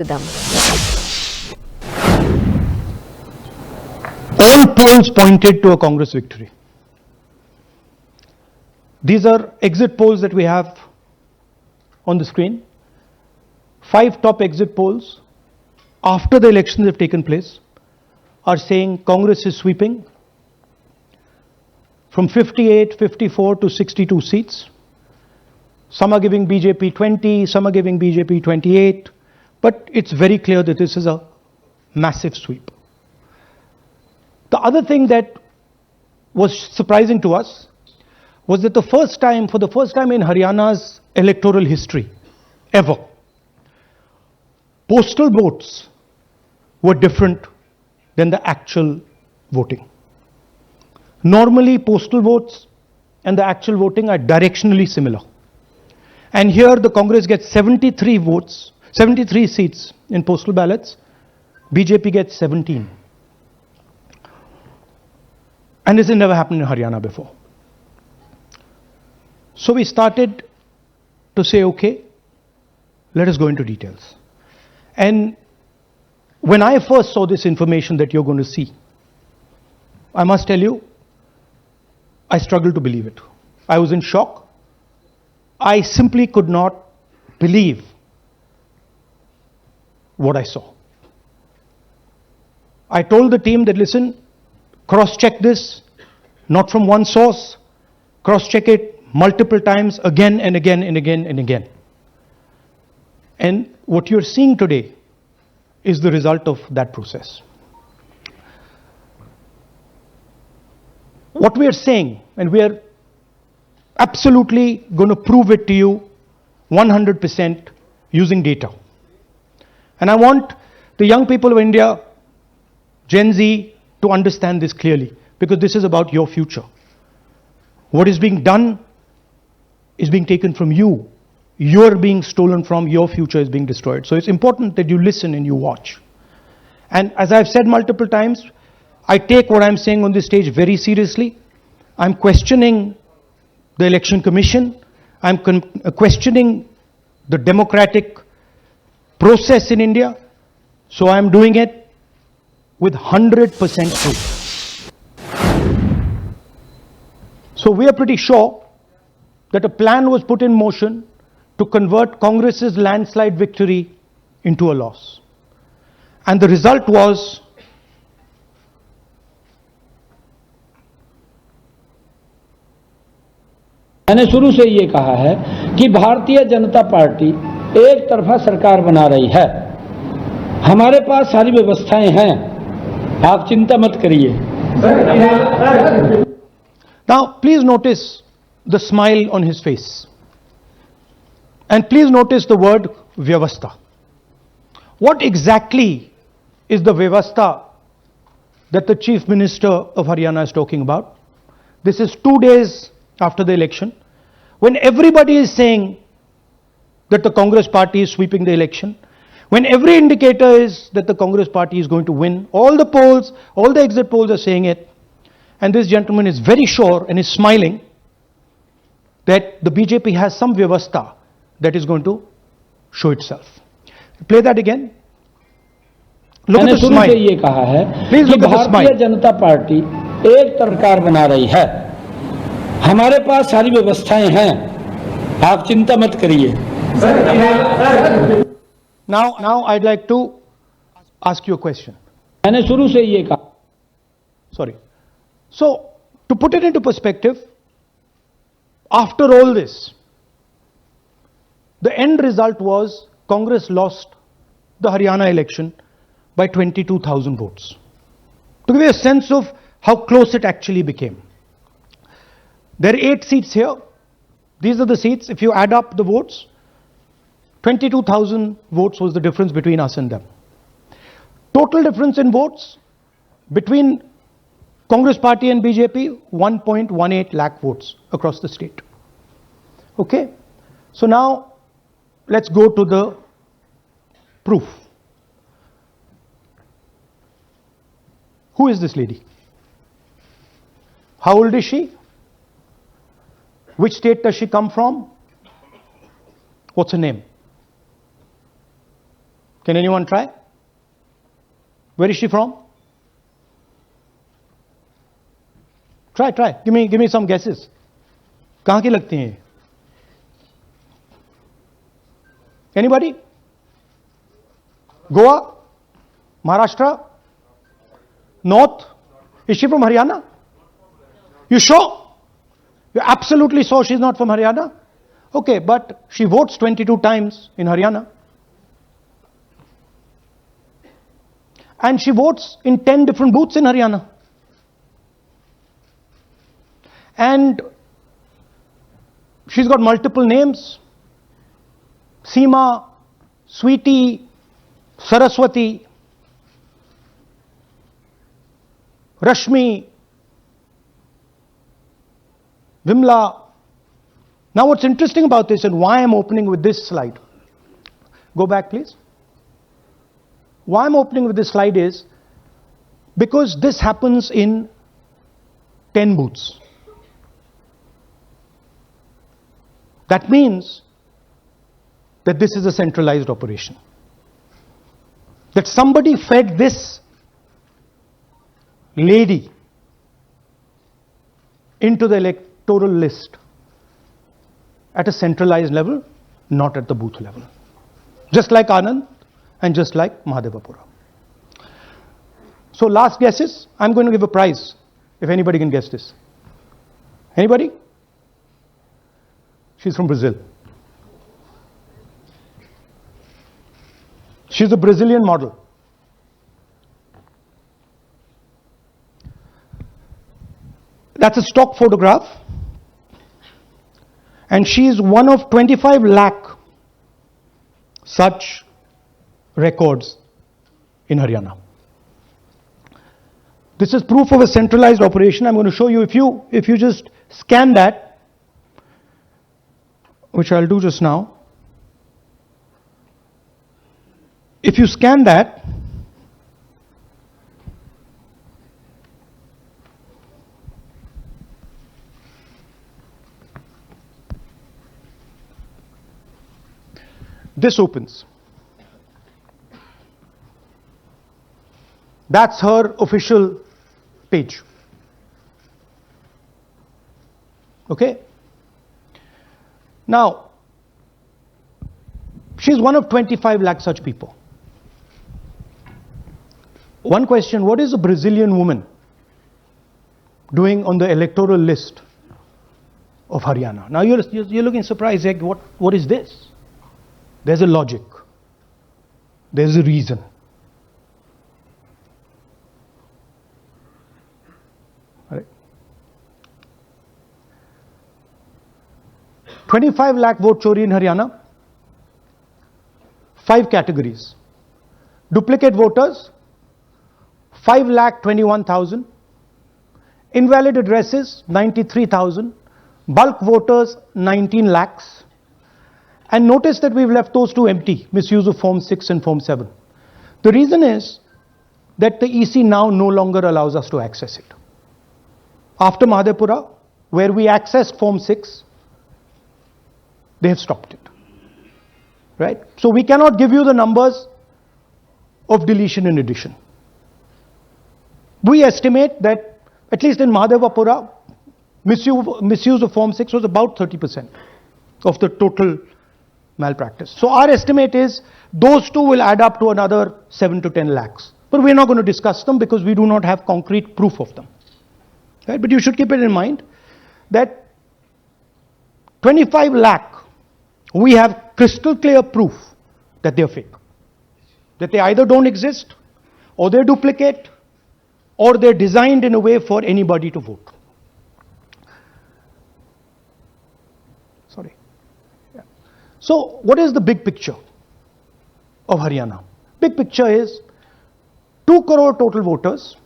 them. All polls pointed to a Congress victory. These are exit polls that we have on the screen. 5 top exit polls after the elections have taken place are saying Congress is sweeping from 58, 54 to 62 seats. Some are giving BJP 20, some are giving BJP 28, but it's very clear that this is a massive sweep. The other thing that was surprising to us was that for the first time in Haryana's electoral history, ever, postal votes were different than the actual voting. Normally, postal votes and the actual voting are directionally similar. And here the Congress gets 73 votes, 73 seats in postal ballots, BJP gets 17. And this has never happened in Haryana before. So we started to say, okay, let us go into details. And when I first saw this information that you're going to see, I must tell you, I struggled to believe it. I was in shock. I simply could not believe what I saw. I told the team that, listen, cross-check this, not from one source, cross-check it multiple times, again and again and again and again. And what you're seeing today is the result of that process. What we are saying, and we are absolutely going to prove it to you 100% using data. And I want the young people of India, Gen Z, to understand this clearly, because this is about your future. What is being done is being taken from you. You're being stolen from, your future is being destroyed. So it's important that you listen and you watch. And as I've said multiple times, I take what I'm saying on this stage very seriously. I'm questioning the Election Commission. I'm questioning the democratic process in India. So I'm doing it with 100% truth. So we are pretty sure that a plan was put in motion to convert Congress's landslide victory into a loss. And the result was मैंने शुरू से ये कहा है कि Bharatiya Janata party एक तरफा सरकार बना रही है। हमारे पास सारी व्यवस्थाएं हैं, आप चिंता मत करिए। Now please notice the smile on his face. And please notice the word vyavastha. What exactly is the vyavastha that the Chief Minister of Haryana is talking about? This is 2 days after the election, when everybody is saying that the Congress party is sweeping the election, when every indicator is that the Congress party is going to win, all the polls, all the exit polls are saying it, and this gentleman is very sure and is smiling that the BJP has some vyavastha that is going to show itself. Play that again. Look at the smile. मैंने शुरू से ये कहा है कि Bharatiya Janata party एक तरफ सरकार बना रही है। हमारे पास सारी व्यवस्थाएं हैं, आप चिंता मत करिए। Now I'd like to ask you a question. मैंने शुरू से ये कहा। Sorry. So, to put it into perspective, after all this, the end result was Congress lost the Haryana election by 22,000 votes. To give you a sense of how close it actually became. There are 8 seats here. These are the seats. If you add up the votes, 22,000 votes was the difference between us and them. Total difference in votes between Congress party and BJP, 1.18 lakh votes across the state. Okay? So now, let's go to the proof. Who is this lady? How old is she? Which state does she come from? What's her name? Can anyone try? Where is she from? Try. Give me some guesses. कहाँ की लगती हैं? Anybody? Goa? Maharashtra? North? Is she from Haryana? You sure? You're absolutely sure she's not from Haryana? Okay, but she votes 22 times in Haryana. And she votes in 10 different booths in Haryana. And she's got multiple names. Seema, Sweetie, Saraswati, Rashmi, Vimla. Now what's interesting about this and why I'm opening with this slide. Go back please. Why I'm opening with this slide is because this happens in 10 booths. That means that this is a centralized operation. That somebody fed this lady into the electoral list at a centralized level, not at the booth level. Just like Anand and just like Mahadevapura. So last guesses, I'm going to give a prize if anybody can guess this. Anybody? She's from Brazil. She's a Brazilian model. That's a stock photograph. And she is one of 25 lakh such records in Haryana. This is proof of a centralized operation. I'm going to show you if you just scan that, which I'll do just now. If you scan that, this opens. That's her official page. Okay? Now, she's one of 25 lakh such people. One question, what is a Brazilian woman doing on the electoral list of Haryana? Now you're looking surprised, like what is this? There's a logic. There's a reason. All right. 25 lakh vote chori in Haryana. 5 categories. Duplicate voters, 5,21,000. Invalid addresses, 93,000. Bulk voters, 19 lakhs. And notice that we've left those two empty, misuse of Form 6 and Form 7. The reason is that the EC now no longer allows us to access it. After Mahadevapura, where we accessed Form 6, they have stopped it. Right? So we cannot give you the numbers of deletion and addition. We estimate that, at least in Mahadevapura, misuse of Form 6 was about 30% of the total malpractice. So our estimate is those two will add up to another 7 to 10 lakhs. But we're not going to discuss them because we do not have concrete proof of them. Right? But you should keep it in mind that 25 lakh, we have crystal clear proof that they're fake. That they either don't exist, or they're duplicate, or they're designed in a way for anybody to vote. Sorry. Yeah. So what is the big picture of Haryana? Big picture is 2 crore total voters,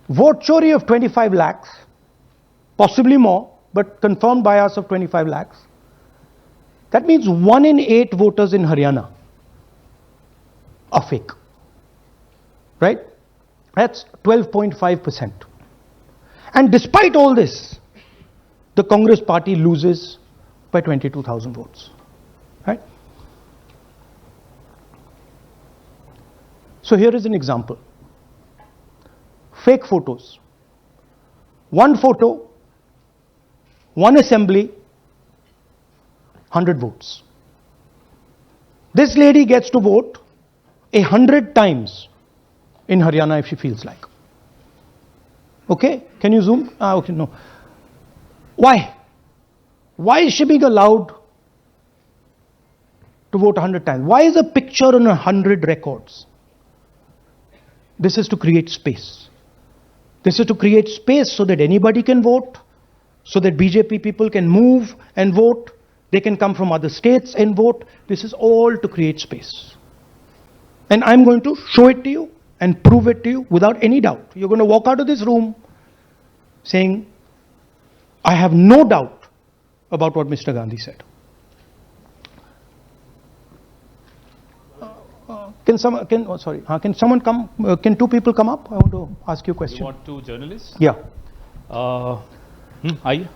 vote chori of 25 lakhs, possibly more, but confirmed bias of 25 lakhs. That means 1 in 8 voters in Haryana are fake. Right? That's 12.5%. And despite all this, the Congress party loses by 22,000 votes. Right? So here is an example. Fake photos. One photo, one assembly, 100 votes. This lady gets to vote 100 times in Haryana if she feels like. Okay, can you zoom? Okay, no. Why? Why is she being allowed to vote 100 times? Why is a picture on 100 records? This is to create space. This is to create space so that anybody can vote, so that BJP people can move and vote. They can come from other states and vote. This is all to create space. And I'm going to show it to you and prove it to you without any doubt. You're going to walk out of this room saying, I have no doubt about what Mr. Gandhi said. Can someone come? Can two people come up? I want to ask you a question. You want two journalists? Yeah. Aye.